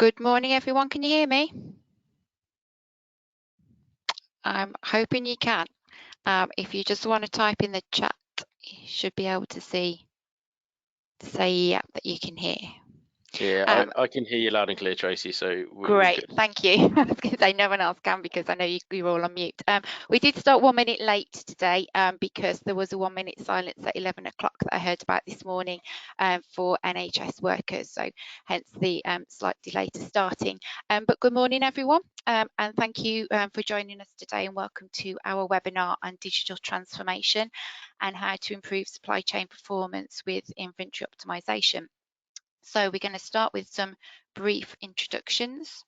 Good morning, everyone. Can you hear me? I'm hoping you can. If you just want to type in the chat, you should be able to see to say yeah, that you can hear. Yeah, I can hear you loud and clear, Tracy, so we're Great, good. thank you. I was going to say no one else can because I know you're all on mute. We did start 1 minute late today because there was a 1 minute silence at 11 o'clock that I heard about this morning for NHS workers, so hence the slight delay to starting. But good morning, everyone, and thank you for joining us today, and welcome to our webinar on digital transformation and how to improve supply chain performance with inventory optimisation. So we're going to start with some brief introductions.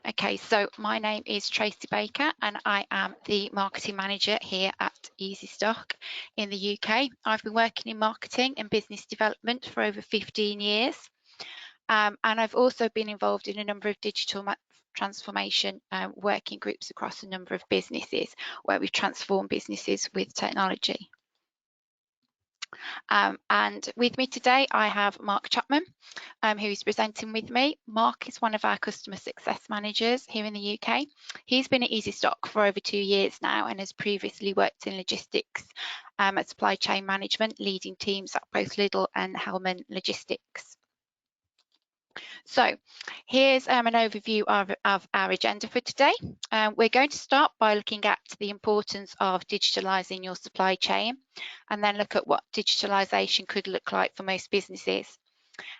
Okay, so my name is Tracy Baker and I am the marketing manager here at Easy Stock in the UK. I've been working in marketing and business development for over 15 years. And I've also been involved in a number of digital transformation working groups across a number of businesses where we've transformed businesses with technology. And with me today, I have Mark Chapman, who is presenting with me. Mark is one of our customer success managers here in the UK. He's been at Easy Stock for over 2 years now and has previously worked in logistics at supply chain management, leading teams at both Lidl and Hellman Logistics. So here's an overview of our agenda for today. We're going to start by looking at the importance of digitalising your supply chain and then look at what digitalisation could look like for most businesses.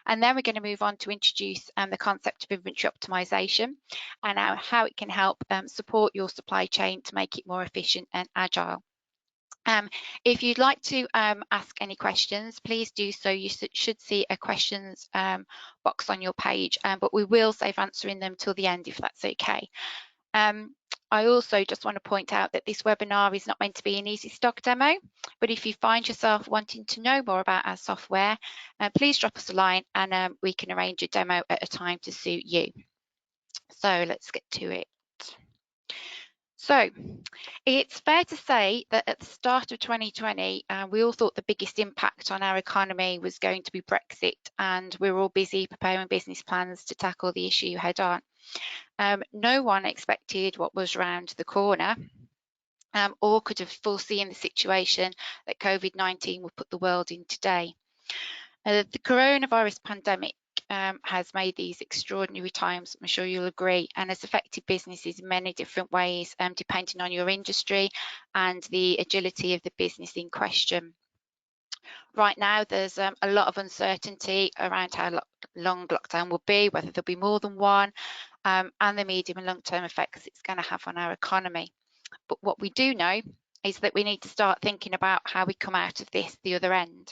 And then we're going to move on to introduce the concept of inventory optimisation and how it can help support your supply chain to make it more efficient and agile. If you'd like to ask any questions, please do so. You should see a questions box on your page, but we will save answering them till the end if that's okay. I also just want to point out that this webinar is not meant to be an Easy Stock demo, but if you find yourself wanting to know more about our software, please drop us a line and we can arrange a demo at a time to suit you. So let's get to it. So it's fair to say that at the start of 2020, we all thought the biggest impact on our economy was going to be Brexit, and we were all busy preparing business plans to tackle the issue head on. No one expected what was around the corner or could have foreseen the situation that COVID-19 would put the world in today. The coronavirus pandemic has made these extraordinary times, I'm sure you'll agree, and has affected businesses in many different ways, depending on your industry and the agility of the business in question. Right now, there's a lot of uncertainty around how long lockdown will be, whether there'll be more than one, and the medium and long-term effects it's going to have on our economy. But what we do know is that we need to start thinking about how we come out of this the other end.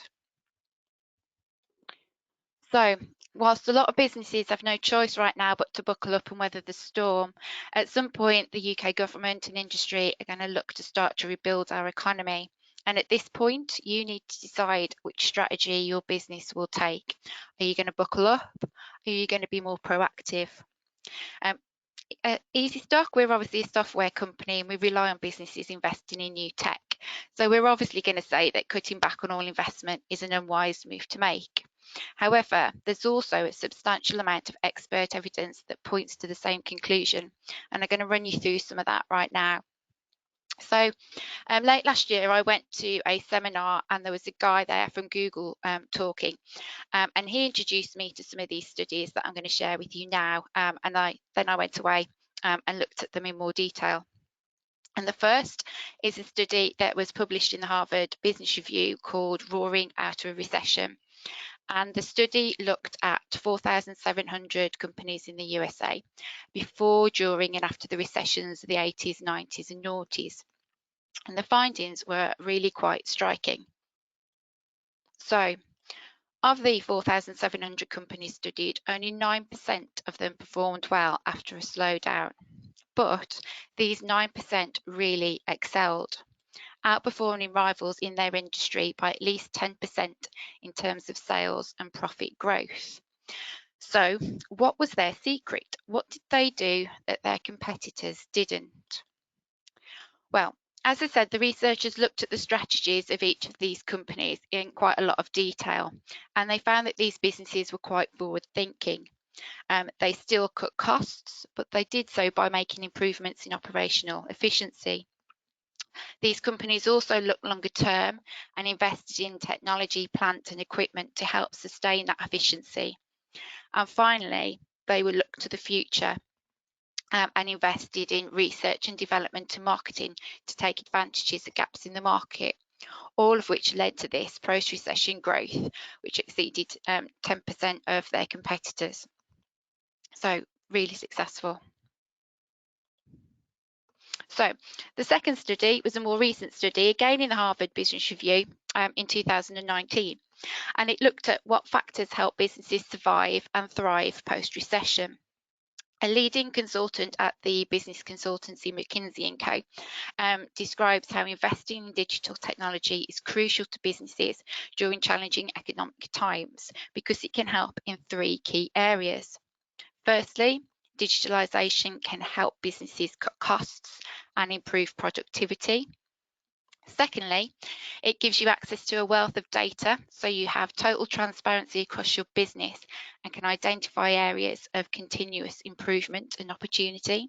So, whilst a lot of businesses have no choice right now but to buckle up and weather the storm, at some point the UK government and industry are going to look to start to rebuild our economy. And at this point, you need to decide which strategy your business will take. Are you going to buckle up? Are you going to be more proactive? At Easy Stock, we're obviously a software company and we rely on businesses investing in new tech. So we're obviously going to say that cutting back on all investment is an unwise move to make. However, there's also a substantial amount of expert evidence that points to the same conclusion, and I'm going to run you through some of that right now. So late last year, I went to a seminar and there was a guy there from Google talking, and he introduced me to some of these studies that I'm going to share with you now. And then I went away and looked at them in more detail. And the first is a study that was published in the Harvard Business Review called Roaring Out of a Recession. And the study looked at 4,700 companies in the USA before, during and after the recessions of the 80s, 90s and noughties. And the findings were really quite striking. So of the 4,700 companies studied, only 9% of them performed well after a slowdown. But these 9% really excelled, outperforming rivals in their industry by at least 10% in terms of sales and profit growth. So what was their secret? What did they do that their competitors didn't? Well, as I said, the researchers looked at the strategies of each of these companies in quite a lot of detail, and they found that these businesses were quite forward thinking. They still cut costs, but they did so by making improvements in operational efficiency. These companies also looked longer term and invested in technology, plant and equipment to help sustain that efficiency. And finally, they would look to the future and invested in research and development and marketing to take advantages of gaps in the market, all of which led to this post-recession growth, which exceeded 10% of their competitors. So really successful. So the second study was a more recent study, again in the Harvard Business Review in 2019, and it looked at what factors help businesses survive and thrive post-recession. A leading consultant at the business consultancy McKinsey & Co describes how investing in digital technology is crucial to businesses during challenging economic times because it can help in three key areas. Firstly, digitalisation can help businesses cut costs and improve productivity. Secondly, it gives you access to a wealth of data, so you have total transparency across your business and can identify areas of continuous improvement and opportunity.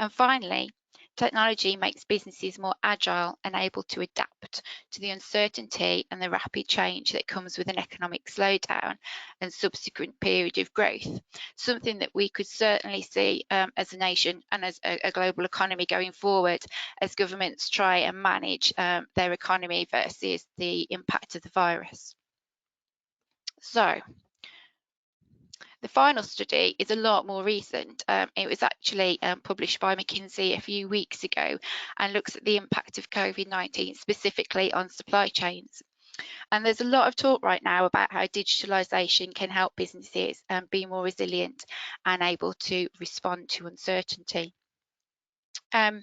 And finally, technology makes businesses more agile and able to adapt to the uncertainty and the rapid change that comes with an economic slowdown and subsequent period of growth, something that we could certainly see as a nation and as a global economy going forward as governments try and manage their economy versus the impact of the virus. So, the final study is a lot more recent. It was actually published by McKinsey a few weeks ago and looks at the impact of COVID-19 specifically on supply chains. And there's a lot of talk right now about how digitalisation can help businesses be more resilient and able to respond to uncertainty. So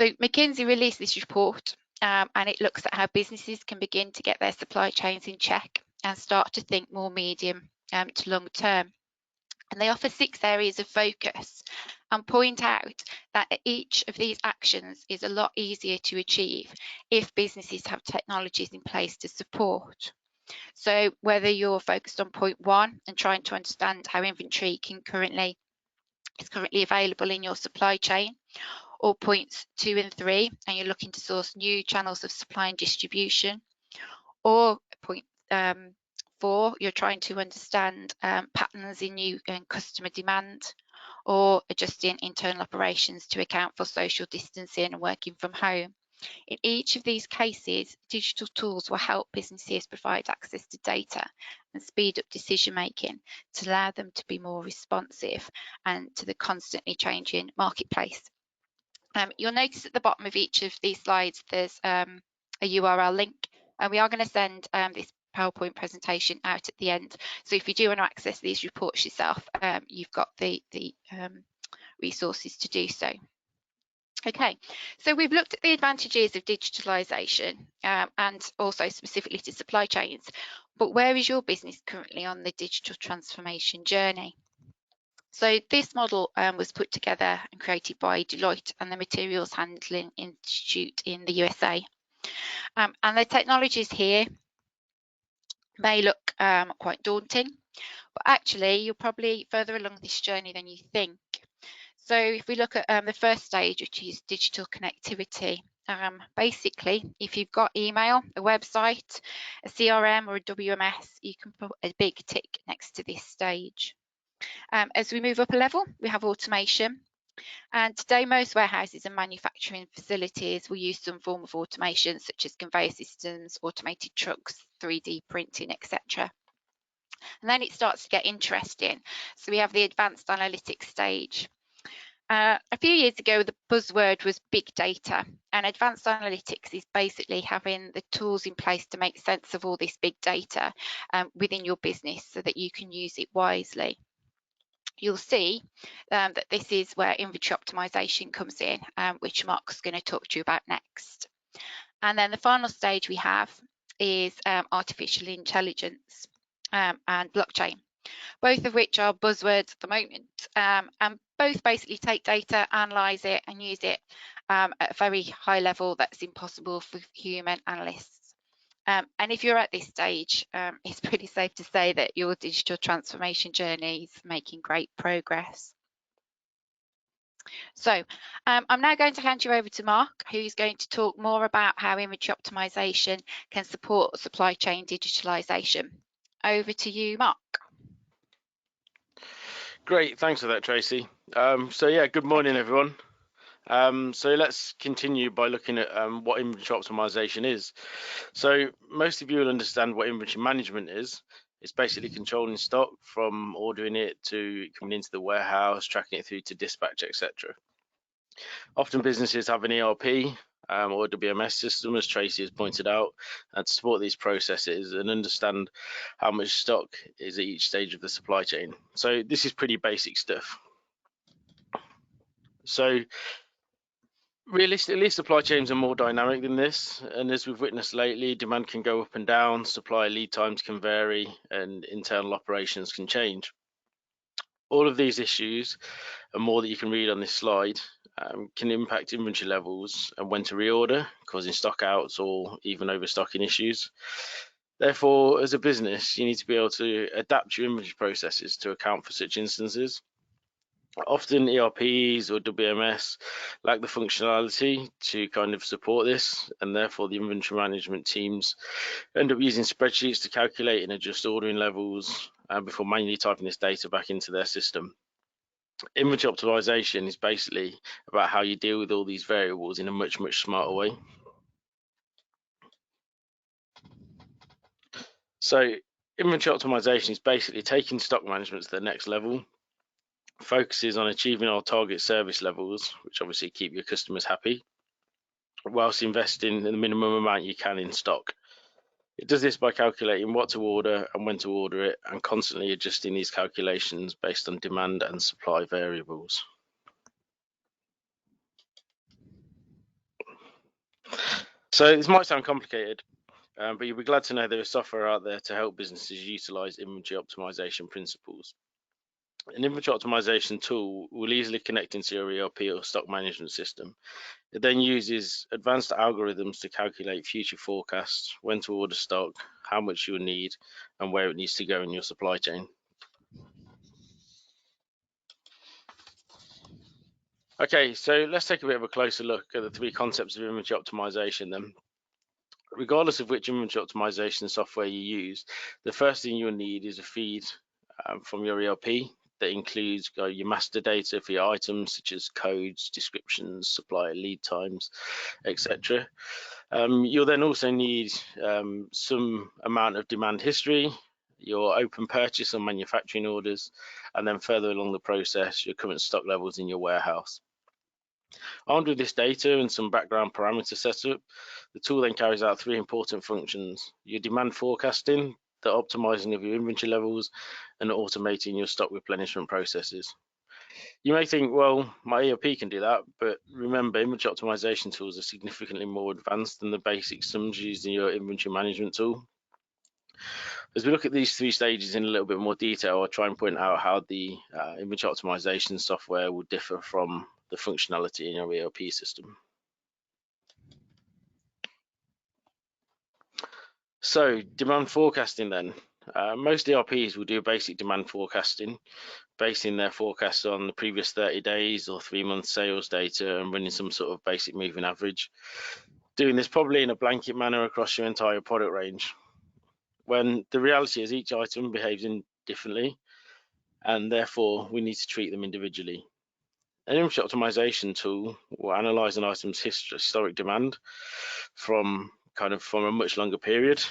McKinsey released this report and it looks at how businesses can begin to get their supply chains in check and start to think more medium to long term. And they offer 6 areas of focus and point out that each of these actions is a lot easier to achieve if businesses have technologies in place to support. So whether you're focused on point 1 and trying to understand how inventory is currently available in your supply chain, or points 2 and 3 and you're looking to source new channels of supply and distribution, or point 4, you're trying to understand patterns in new customer demand, or adjusting internal operations to account for social distancing and working from home. In each of these cases, digital tools will help businesses provide access to data and speed up decision making to allow them to be more responsive and to the constantly changing marketplace. You'll notice at the bottom of each of these slides there's a URL link, and we are going to send this PowerPoint presentation out at the end. So if you do want to access these reports yourself, you've got the resources to do so. Okay, so we've looked at the advantages of digitalisation and also specifically to supply chains, but where is your business currently on the digital transformation journey? So this model was put together and created by Deloitte and the Materials Handling Institute in the USA. And the technologies here may look quite daunting, but actually you're probably further along this journey than you think. So if we look at the first stage, which is digital connectivity, basically if you've got email, a website, a CRM or a WMS, you can put a big tick next to this stage. As we move up a level, we have automation. And today, most warehouses and manufacturing facilities will use some form of automation, such as conveyor systems, automated trucks, 3D printing, etc. And then it starts to get interesting. So we have the advanced analytics stage. A few years ago, the buzzword was big data, and advanced analytics is basically having the tools in place to make sense of all this big data within your business so that you can use it wisely. You'll see that this is where inventory optimisation comes in, which Mark's going to talk to you about next. And then the final stage we have is artificial intelligence and blockchain, both of which are buzzwords at the moment, and both basically take data, analyse it and use it at a very high level that's impossible for human analysts. And if you're at this stage, it's pretty safe to say that your digital transformation journey is making great progress. So I'm now going to hand you over to Mark, who's going to talk more about how inventory optimization can support supply chain digitalisation. Over to you, Mark. Great, thanks for that, Tracy. So yeah, good morning, everyone. So let's continue by looking at what inventory optimization is. So most of you will understand what inventory management is. It's basically controlling stock from ordering it to coming into the warehouse, tracking it through to dispatch, etc. Often businesses have an ERP or WMS system, as Tracy has pointed out, to support these processes and understand how much stock is at each stage of the supply chain. So this is pretty basic stuff. So realistically, supply chains are more dynamic than this, and as we've witnessed lately, demand can go up and down, supply lead times can vary, and internal operations can change. All of these issues, and more that you can read on this slide, can impact inventory levels and when to reorder, causing stock outs or even overstocking issues. Therefore, as a business, you need to be able to adapt your inventory processes to account for such instances. Often ERPs or WMS lack the functionality to kind of support this, and therefore the inventory management teams end up using spreadsheets to calculate and adjust ordering levels before manually typing this data back into their system. Inventory optimization is basically about how you deal with all these variables in a much smarter way. So inventory optimization is basically taking stock management to the next level, focuses on achieving our target service levels, which obviously keep your customers happy, whilst investing the minimum amount you can in stock. It does this by calculating what to order and when to order it, and constantly adjusting these calculations based on demand and supply variables. So this might sound complicated, but you'll be glad to know there is software out there to help businesses utilize inventory optimization principles. An inventory optimization tool will easily connect into your ERP or stock management system. It then uses advanced algorithms to calculate future forecasts, when to order stock, how much you'll need, and where it needs to go in your supply chain. Okay, so let's take a bit of a closer look at the three concepts of inventory optimization then. Regardless of which inventory optimization software you use, the first thing you'll need is a feed from your ERP that includes your master data for your items such as codes, descriptions, supplier lead times, etc. You'll then also need some amount of demand history, your open purchase and manufacturing orders, and then further along the process, your current stock levels in your warehouse. Armed with this data and some background parameter setup, the tool then carries out three important functions: your demand forecasting, the optimizing of your inventory levels, and automating your stock replenishment processes. You may think, well, my ERP can do that, but remember, inventory optimization tools are significantly more advanced than the basic sums used in your inventory management tool. As we look at these three stages in a little bit more detail, I'll try and point out how the inventory optimization software will differ from the functionality in your ERP system. So demand forecasting then. Most ERPs will do basic demand forecasting, basing their forecasts on the previous 30 days or 3-month sales data and running some sort of basic moving average. Doing this probably in a blanket manner across your entire product range, when the reality is each item behaves differently, and therefore we need to treat them individually. An inventory optimization tool will analyze an item's historic demand from a much longer period,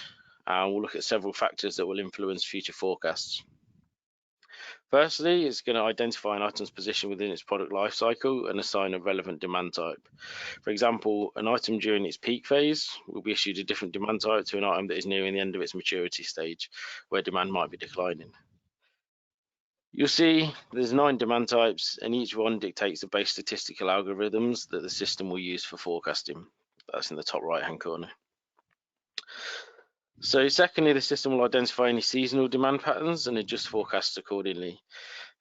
and we'll look at several factors that will influence future forecasts. Firstly, it's going to identify an item's position within its product life cycle and assign a relevant demand type. For example, an item during its peak phase will be issued a different demand type to an item that is nearing the end of its maturity stage, where demand might be declining. You'll see there's 9 demand types, and each one dictates the base statistical algorithms that the system will use for forecasting. That's in the top right-hand corner. So secondly, the system will identify any seasonal demand patterns and adjust forecasts accordingly.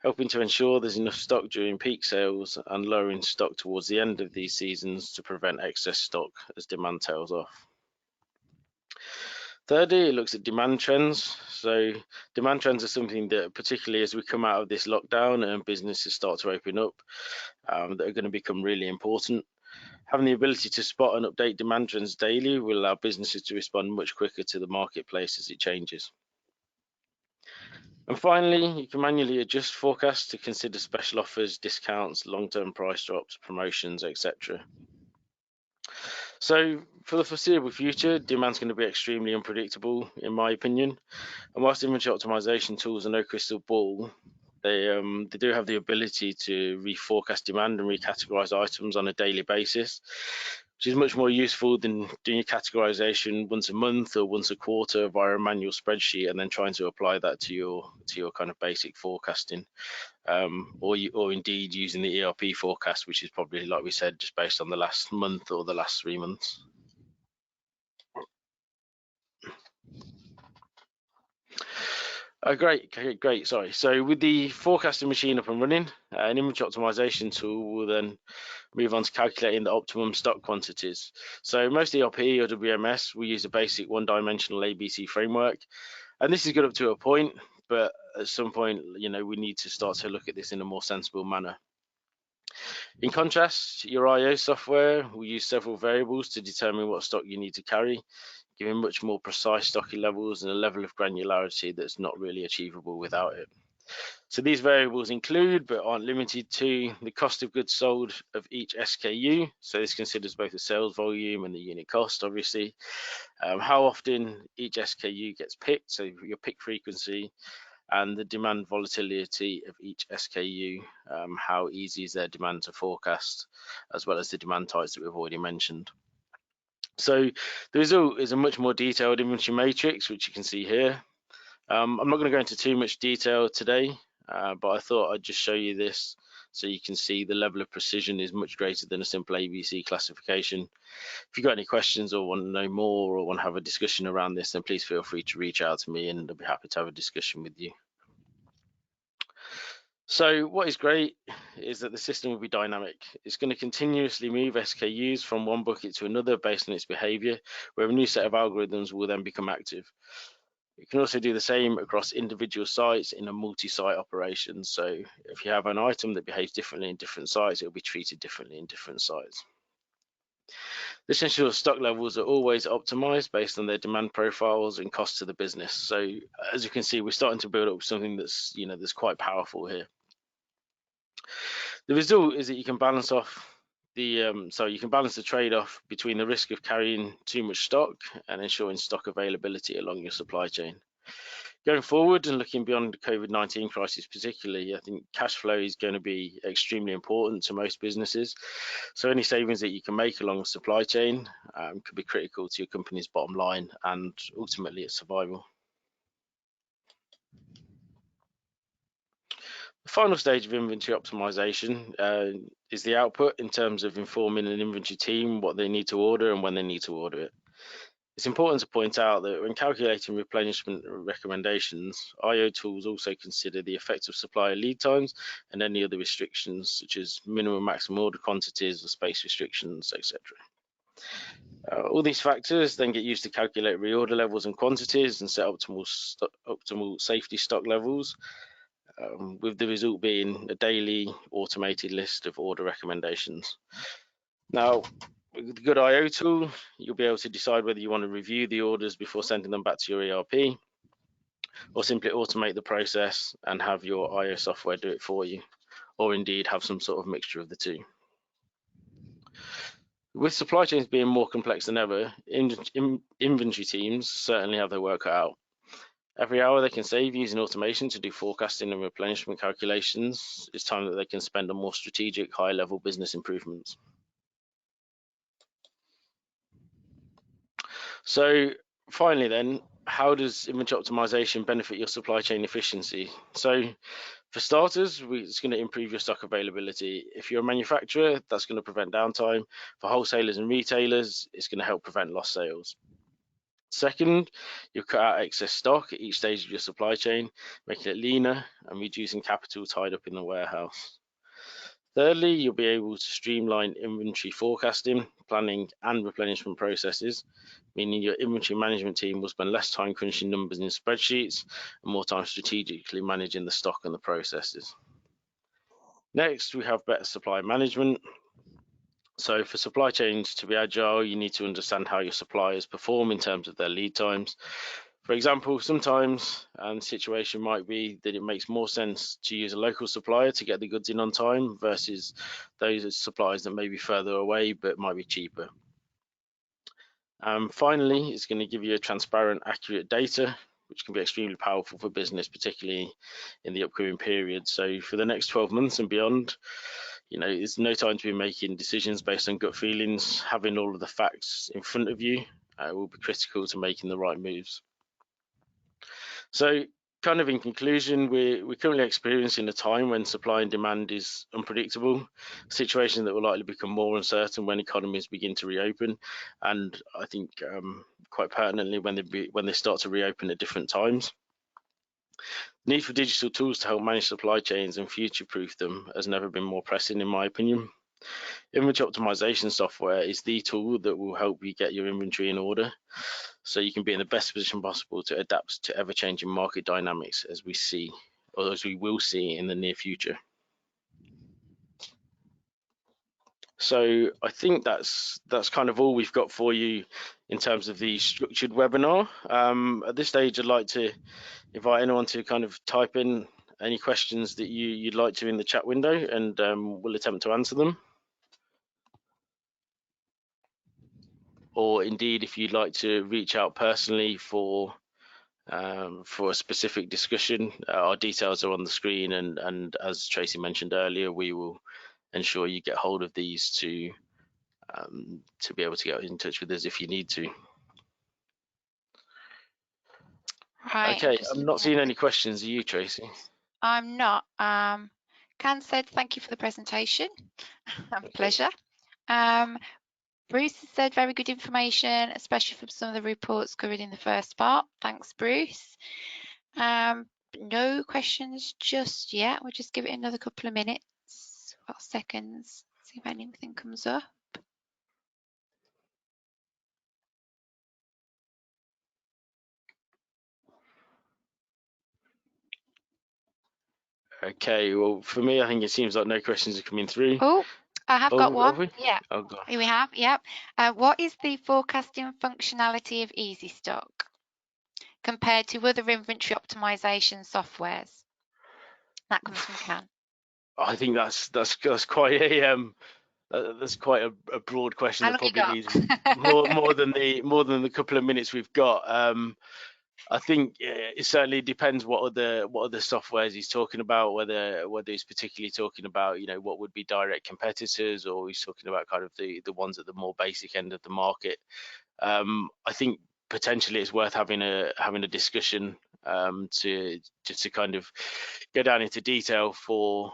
helping to ensure there's enough stock during peak sales and lowering stock towards the end of these seasons to prevent excess stock as demand tails off. Thirdly, it looks at demand trends. So demand trends are something that, particularly as we come out of this lockdown and businesses start to open up, that are going to become really important. Having the ability to spot and update demand trends daily will allow businesses to respond much quicker to the marketplace as it changes. And finally, you can manually adjust forecasts to consider special offers, discounts, long-term price drops, promotions, etc. So for the foreseeable future, demand's going to be extremely unpredictable, in my opinion. And whilst inventory optimization tools are no crystal ball, they do have the ability to reforecast demand and recategorize items on a daily basis, which is much more useful than doing your categorization once a month or once a quarter via a manual spreadsheet and then trying to apply that to your kind of basic forecasting, or indeed using the ERP forecast, which is probably, like we said, just based on the last month or the last 3 months. Great. Sorry. So with the forecasting machine up and running, an inventory optimization tool will then move on to calculating the optimum stock quantities. So most ERP or WMS will use a basic one-dimensional ABC framework, and this is good up to a point, but at some point, we need to start to look at this in a more sensible manner. In contrast, your IO software will use several variables to determine what stock you need to carry, giving much more precise stocking levels and a level of granularity that's not really achievable without it. So these variables include, but aren't limited to, the cost of goods sold of each SKU. So this considers both the sales volume and the unit cost, obviously. How often each SKU gets picked, so your pick frequency, and the demand volatility of each SKU, how easy is their demand to forecast, as well as the demand types that we've already mentioned. So the result is a much more detailed inventory matrix, which you can see here. I'm not going to go into too much detail today, but I thought I'd just show you this so you can see the level of precision is much greater than a simple ABC classification. If you've got any questions or want to know more or want to have a discussion around this, then please feel free to reach out to me and I'll be happy to have a discussion with you. So what is great is that the system will be dynamic. It's going to continuously move SKUs from one bucket to another based on its behavior, where a new set of algorithms will then become active. You can also do the same across individual sites in a multi-site operation. So if you have an item that behaves differently in different sites, it will be treated differently in different sites. This ensures stock levels are always optimized based on their demand profiles and cost to the business. So as you can see, we're starting to build up something that's, that's quite powerful here. The result is that you can balance the trade-off between the risk of carrying too much stock and ensuring stock availability along your supply chain. Going forward and looking beyond the COVID-19 crisis particularly, I think cash flow is going to be extremely important to most businesses. So any savings that you can make along the supply chain could be critical to your company's bottom line and ultimately its survival. The final stage of inventory optimization is the output in terms of informing an inventory team what they need to order and when they need to order it. It's important to point out that when calculating replenishment recommendations, IO tools also consider the effect of supplier lead times and any other restrictions such as minimum maximum order quantities or space restrictions, etc. All these factors then get used to calculate reorder levels and quantities and set optimal safety stock levels, with the result being a daily automated list of order recommendations. Now, with the good IO tool, you'll be able to decide whether you want to review the orders before sending them back to your ERP, or simply automate the process and have your IO software do it for you, or indeed have some sort of mixture of the two. With supply chains being more complex than ever, inventory teams certainly have their work cut out. Every hour they can save using automation to do forecasting and replenishment calculations is time that they can spend on more strategic, high-level business improvements. So finally then, how does inventory optimization benefit your supply chain efficiency? So for starters, it's going to improve your stock availability. If you're a manufacturer, that's going to prevent downtime. For wholesalers and retailers, it's going to help prevent lost sales. Second, you'll cut out excess stock at each stage of your supply chain, making it leaner and reducing capital tied up in the warehouse. Thirdly, you'll be able to streamline inventory forecasting, planning, and replenishment processes, meaning your inventory management team will spend less time crunching numbers in spreadsheets and more time strategically managing the stock and the processes. Next, we have better supply management. So for supply chains to be agile, you need to understand how your suppliers perform in terms of their lead times. For example, sometimes the situation might be that it makes more sense to use a local supplier to get the goods in on time versus those suppliers that may be further away but might be cheaper. Finally, it's going to give you a transparent, accurate data, which can be extremely powerful for business, particularly in the upcoming period. So for the next 12 months and beyond, it's no time to be making decisions based on gut feelings. Having all of the facts in front of you will be critical to making the right moves. So kind of in conclusion, we're currently experiencing a time when supply and demand is unpredictable, a situation that will likely become more uncertain when economies begin to reopen, and I think quite pertinently when they start to reopen at different times. The need for digital tools to help manage supply chains and future-proof them has never been more pressing, in my opinion. Inventory optimization software is the tool that will help you get your inventory in order, so you can be in the best position possible to adapt to ever-changing market dynamics as we will see in the near future. So I think that's kind of all we've got for you in terms of the structured webinar. At this stage, I'd like to invite anyone to kind of type in any questions that you'd like to in the chat window, and we'll attempt to answer them. Or indeed, if you'd like to reach out personally for a specific discussion, our details are on the screen, and as Tracy mentioned earlier, we will ensure you get hold of these to be able to get in touch with us if you need to. Right. Okay, I'm not seeing any questions. Are you, Tracy? I'm not. Can said thank you for the presentation. Pleasure. Bruce has said very good information, especially from some of the reports covered in the first part. Thanks, Bruce. No questions just yet. We'll just give it another couple of minutes, or seconds, see if anything comes up. Okay, well, for me, I think it seems like no questions are coming through. Oh, I have got one. Have we? Yeah, Oh, God. here we have. Yep. What is the forecasting functionality of Easy Stock compared to other inventory optimization softwares? That comes from Can. I think that's quite a broad question that probably needs more than the couple of minutes we've got. I think it certainly depends what other softwares he's talking about, whether he's particularly talking about what would be direct competitors, or he's talking about kind of the ones at the more basic end of the market. I think potentially it's worth having a discussion to kind of go down into detail for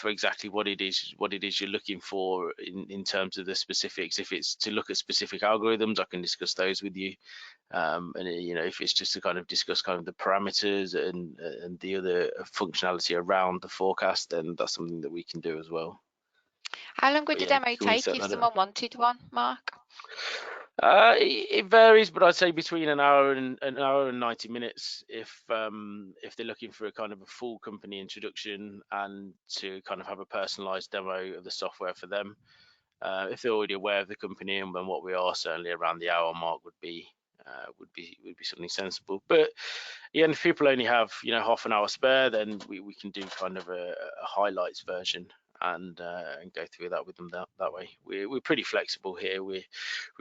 exactly what it is you're looking for in terms of the specifics. If it's to look at specific algorithms, I can discuss those with you. And if it's just to kind of discuss kind of the parameters and the other functionality around the forecast, then that's something that we can do as well. How long would the demo take if someone wanted one, Mark? It varies, but I'd say between an hour and 90 minutes if they're looking for a kind of a full company introduction and to kind of have a personalized demo of the software for them. If they're already aware of the company and what we are, certainly around the hour mark would be something sensible. But yeah, if people only have half an hour spare, then we can do kind of a highlights version and go through that with them that way. We're pretty flexible here. We're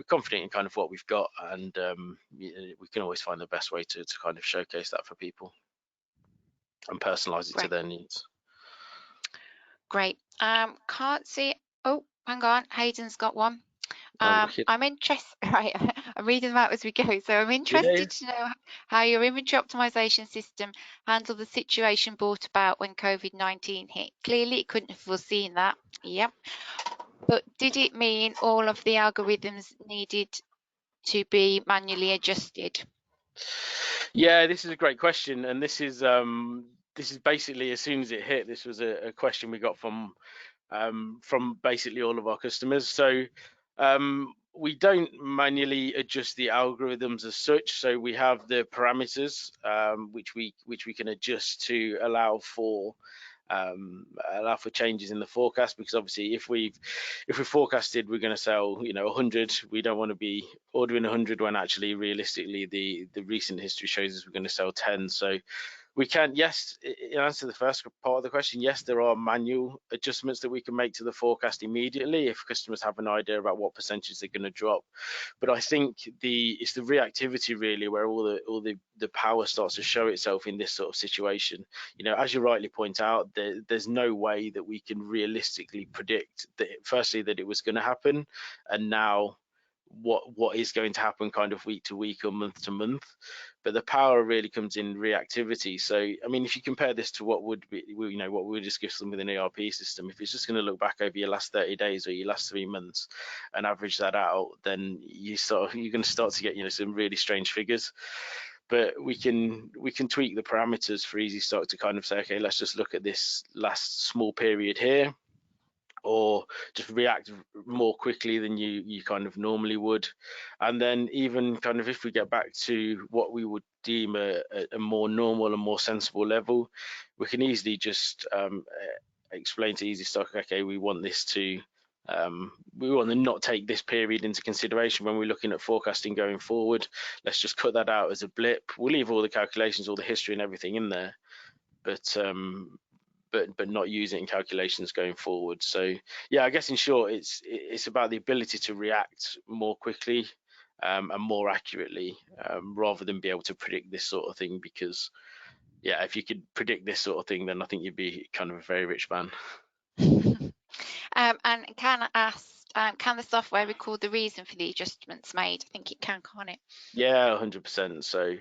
confident in kind of what we've got, and we can always find the best way to kind of showcase that for people and personalize it to their needs. Great. Can't see. Oh, hang on. Hayden's got one. I'm interested. Right, I'm reading them out as we go. So I'm interested to know how your inventory optimization system handled the situation brought about when COVID-19 hit. Clearly, it couldn't have foreseen that. Yep. But did it mean all of the algorithms needed to be manually adjusted? Yeah, this is a great question, and this is basically, as soon as it hit, this was a question we got from basically all of our customers. So we don't manually adjust the algorithms as such. So we have the parameters which we can adjust to allow for changes in the forecast, because obviously if we forecasted we're going to sell 100, we don't want to be ordering 100 when actually realistically the recent history shows us we're going to sell 10. So we can, yes, in answer to the first part of the question, yes, there are manual adjustments that we can make to the forecast immediately if customers have an idea about what percentage they're going to drop. But I think it's the reactivity really where all the power starts to show itself in this sort of situation. As you rightly point out, there's no way that we can realistically predict that, firstly, that it was going to happen, and now what is going to happen kind of week to week or month to month. But the power really comes in reactivity. So I mean, if you compare this to what would be, what we would just give them with an ERP system, if it's just going to look back over your last 30 days or your last 3 months and average that out, then you're going to start to get some really strange figures. But we can tweak the parameters for Easy Stock to kind of say, okay, let's just look at this last small period here, or just react more quickly than you kind of normally would. And then even kind of if we get back to what we would deem a more normal and more sensible level, we can easily just explain to Easy Stock, okay, we want to not take this period into consideration when we're looking at forecasting going forward. Let's just cut that out as a blip. We'll leave all the calculations, all the history and everything in there, but not use it in calculations going forward. So yeah, I guess in short, it's about the ability to react more quickly and more accurately, rather than be able to predict this sort of thing. Because yeah, if you could predict this sort of thing, then I think you'd be kind of a very rich man. And can I ask, can the software record the reason for the adjustments made? I think it can, can't it? Yeah, 100%. So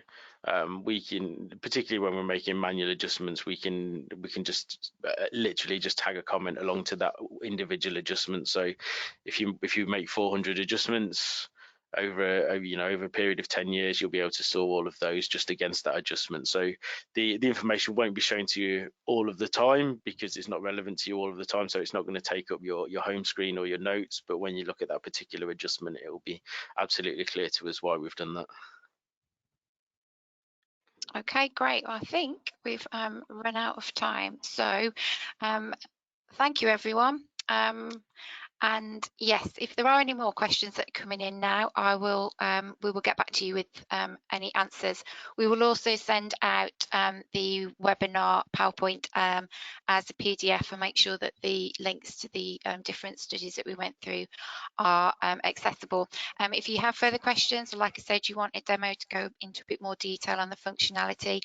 we can, particularly when we're making manual adjustments, we can just literally just tag a comment along to that individual adjustment. So if you make 400 adjustments over a period of 10 years, you'll be able to store all of those just against that adjustment. So the information won't be shown to you all of the time because it's not relevant to you all of the time. So it's not going to take up your home screen or your notes. But when you look at that particular adjustment, it will be absolutely clear to us why we've done that. Okay, great. Well, I think we've run out of time. So thank you, everyone. And yes, if there are any more questions that are coming in now, we will get back to you with any answers. We will also send out the webinar PowerPoint as a PDF and make sure that the links to the different studies that we went through are accessible. If you have further questions, or like I said, you want a demo to go into a bit more detail on the functionality,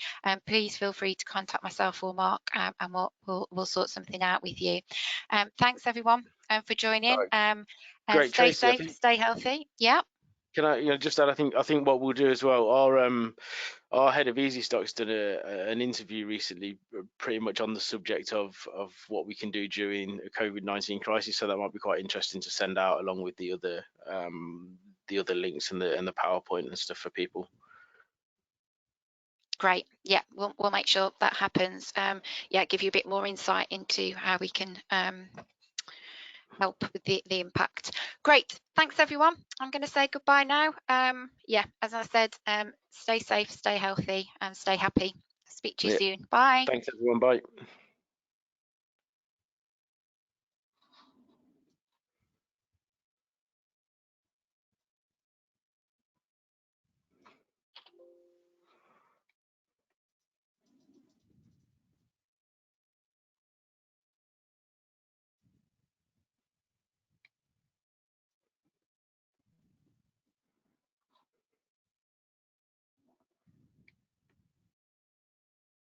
please feel free to contact myself or Mark, and we'll sort something out with you. Thanks everyone for joining. Great, stay Tracy. safe, stay healthy. Yeah. Can I just add? I think what we'll do as well. Our head of Easy Stock's done an interview recently, pretty much on the subject of what we can do during a COVID-19 crisis. So that might be quite interesting to send out along with the other links and the PowerPoint and stuff for people. Great. Yeah, we'll make sure that happens. Yeah, give you a bit more insight into how we can help with the impact. Great. Thanks everyone. I'm going to say goodbye now. Yeah, as I said, stay safe, stay healthy and stay happy. Speak to you soon. Bye. Thanks everyone. Bye.